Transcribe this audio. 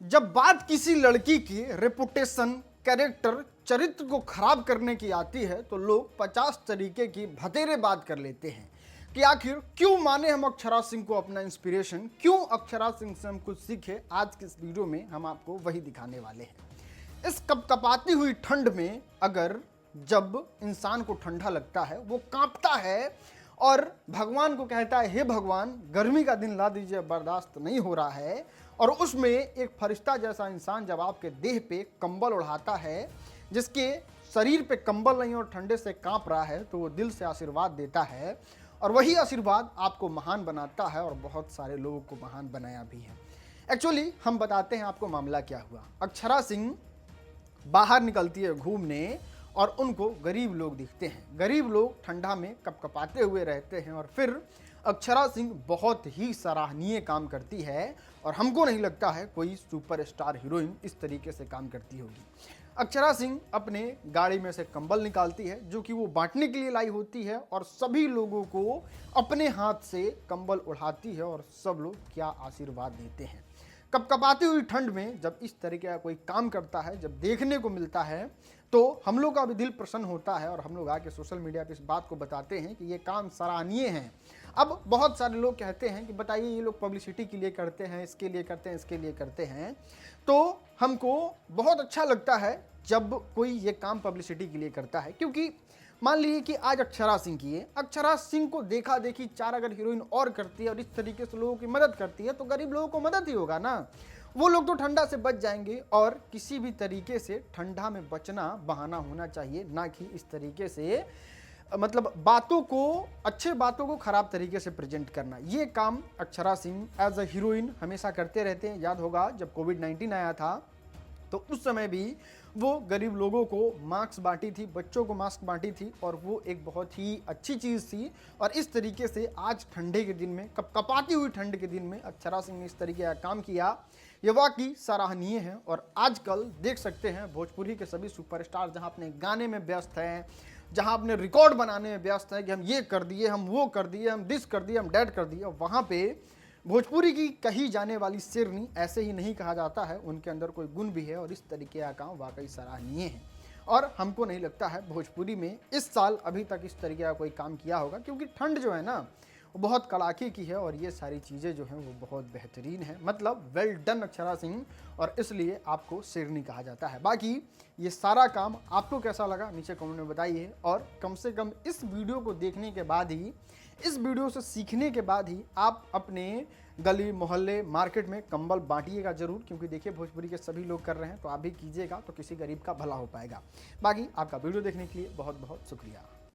जब बात किसी लड़की की रेपुटेशन, कैरेक्टर, चरित्र को खराब करने की आती है तो लोग 50 तरीके की भतेरे बात कर लेते हैं कि आखिर क्यों माने हम अक्षरा सिंह को अपना इंस्पिरेशन, क्यों अक्षरा सिंह से हम कुछ सीखे। आज के इस वीडियो में हम आपको वही दिखाने वाले हैं। इस कपकपाती हुई ठंड में अगर जब इंसान को ठंडा लगता है, वो कांपता है और भगवान को कहता है, हे भगवान गर्मी का दिन ला दीजिए, बर्दाश्त नहीं हो रहा है, और उसमें एक फरिश्ता जैसा इंसान जब आपके देह पे कंबल उड़ाता है, जिसके शरीर पे कंबल नहीं और ठंडे से कांप रहा है, तो वो दिल से आशीर्वाद देता है और वही आशीर्वाद आपको महान बनाता है और बहुत सारे लोगों को महान बनाया भी है। एक्चुअली हम बताते हैं आपको मामला क्या हुआ। अक्षरा सिंह बाहर निकलती है घूमने और उनको गरीब लोग दिखते हैं। गरीब लोग ठंडा में कपकपाते हुए रहते हैं और फिर अक्षरा सिंह बहुत ही सराहनीय काम करती है और हमको नहीं लगता है कोई सुपरस्टार हीरोइन इस तरीके से काम करती होगी। अक्षरा सिंह अपने गाड़ी में से कंबल निकालती है जो कि वो बांटने के लिए लाई होती है और सभी लोगों को अपने हाथ से कंबल उड़ाती है और सब लोग क्या आशीर्वाद देते हैं। कपकपाती हुई ठंड में जब इस तरीके का कोई काम करता है, जब देखने को मिलता है, तो हम लोग का भी दिल प्रसन्न होता है और हम लोग आके सोशल मीडिया पे इस बात को बताते हैं कि ये काम सराहनीय है। अब बहुत सारे लोग कहते हैं कि बताइए ये लोग पब्लिसिटी के लिए करते हैं, इसके लिए करते हैं, इसके लिए करते हैं। तो हमको बहुत अच्छा लगता है जब कोई ये काम पब्लिसिटी के लिए करता है, क्योंकि मान लीजिए कि आज अक्षरा सिंह की है, अक्षरा सिंह को देखा देखी चार अगर हीरोइन और करती है और इस तरीके से लोगों की मदद करती है तो गरीब लोगों को मदद ही होगा ना। वो लोग तो ठंडा से बच जाएंगे और किसी भी तरीके से ठंडा में बचना बहाना होना चाहिए, ना कि इस तरीके से मतलब बातों को, अच्छे बातों को खराब तरीके से प्रेजेंट करना। ये काम Akshara Singh as a heroine हमेशा करते रहते हैं। याद होगा जब कोविड-19 आया था तो उस समय भी वो गरीब लोगों को मास्क बांटी थी, बच्चों को मास्क बांटी थी और वो एक बहुत ही अच्छी चीज़ थी। और इस तरीके से आज ठंडे के दिन में, कपकपाती हुई ठंड के दिन में अक्षरा सिंह ने इस तरीके का काम किया, ये वाकई सराहनीय है। और आजकल देख सकते हैं भोजपुरी के सभी सुपरस्टार जहां अपने गाने में व्यस्त हैं, जहां अपने रिकॉर्ड बनाने में व्यस्त हैं कि हम ये कर दिए, हम वो कर दिए, हम दिस कर दिए, हम डैट कर दिए, वहाँ पे भोजपुरी की कही जाने वाली शेरनी ऐसे ही नहीं कहा जाता है, उनके अंदर कोई गुण भी है और इस तरीके का काम वाकई सराहनीय है। और हमको नहीं लगता है भोजपुरी में इस साल अभी तक इस तरीके का कोई काम किया होगा, क्योंकि ठंड जो है ना वो बहुत कड़ाके की है और ये सारी चीज़ें जो हैं वो बहुत बेहतरीन है। मतलब वेल डन अक्षरा सिंह, और इसलिए आपको शेरनी कहा जाता है। बाकी ये सारा काम आपको कैसा लगा नीचे कमेंट में बताइए, और कम से कम इस वीडियो को देखने के बाद ही, इस वीडियो से सीखने के बाद ही आप अपने गली मोहल्ले मार्केट में कंबल बांटिएगा जरूर, क्योंकि देखिए भोजपुरी के सभी लोग कर रहे हैं तो आप भी कीजिएगा, तो किसी गरीब का भला हो पाएगा। बाकी आपका वीडियो देखने के लिए बहुत बहुत शुक्रिया।